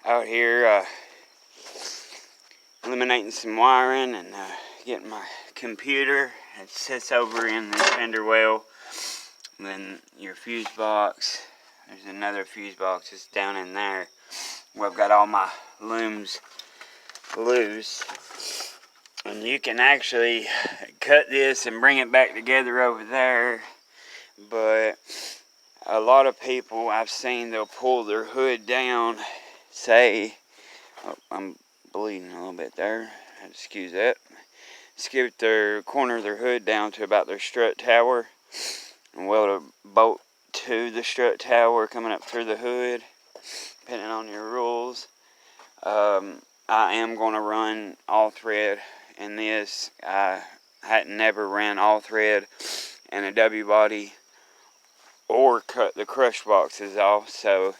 out here eliminating some wiring and getting my computer. It sits over in the fender well. And then your fuse box. There's another fuse box that's down in there where I've got all my looms loose. And you can actually cut this and bring it back together over there. But a lot of people I've seen, they'll pull their hood down, say, oh, I'm bleeding a little bit there, excuse that. Skip their corner of their hood down to about their strut tower and weld a bolt to the strut tower coming up through the hood, depending on your rules. I am going to run all thread in this. I hadn't never ran all thread in a W body or cut the crush boxes off, so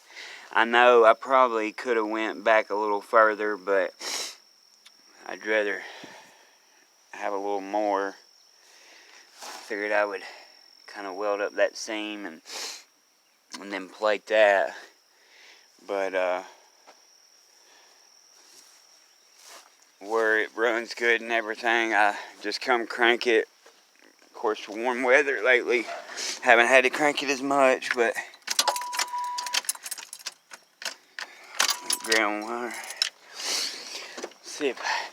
I know I probably could have went back a little further, but I'd rather have a little more. I figured I would kind of weld up that seam and then plate that, but where it runs good and everything, I just come crank it. Of course, warm weather lately, haven't had to crank it as much, but ground wire. See if I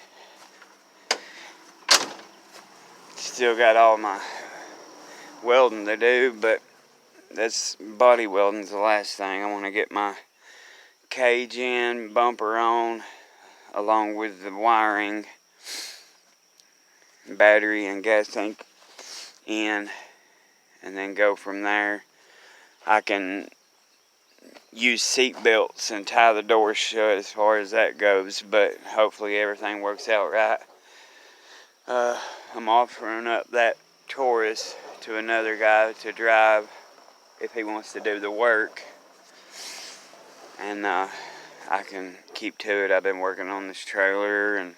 still got all my welding to do, but that's body welding's the last thing. I want to get my cage in, bumper on, along with the wiring, battery and gas tank in, and then go from there. I can use seat belts and tie the door shut as far as that goes, but hopefully everything works out right. I'm offering up that Taurus to another guy to drive if he wants to do the work, and I can keep to it. I've been working on this trailer and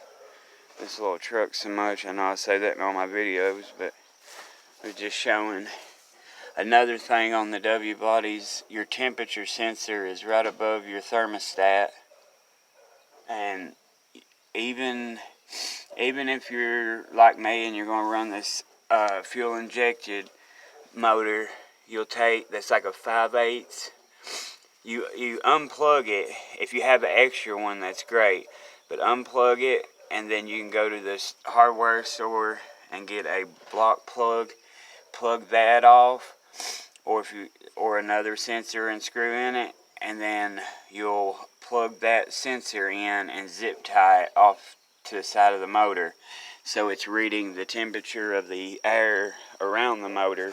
this little truck so much. I know I say that in all my videos, but we're just showing. Another thing on the W bodies, your temperature sensor is right above your thermostat, and even if you're like me and you're going to run this fuel injected motor, you'll take, that's like a 5/8. You unplug it. If you have an extra one, that's great, but unplug it, and then you can go to this hardware store and get a block plug, plug that off, or another sensor and screw in it, and then you'll plug that sensor in and zip tie it off to the side of the motor, so it's reading the temperature of the air around the motor,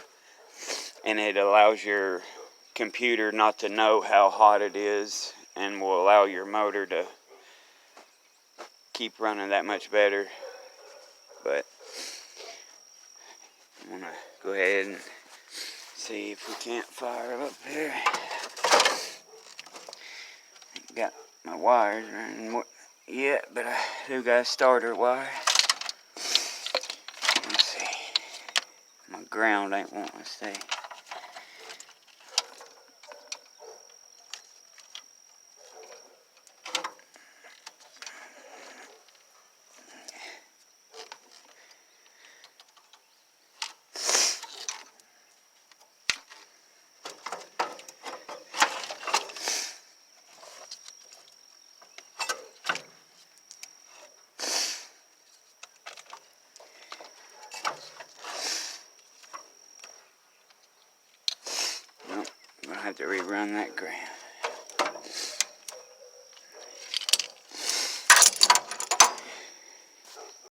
and it allows your computer not to know how hot it is, and will allow your motor to keep running that much better. But I'm gonna go ahead and see if we can't fire up here. Got my wires running yet, but I do got a starter wire. Let's see. My ground ain't wanting to stay. I have to rerun that ground.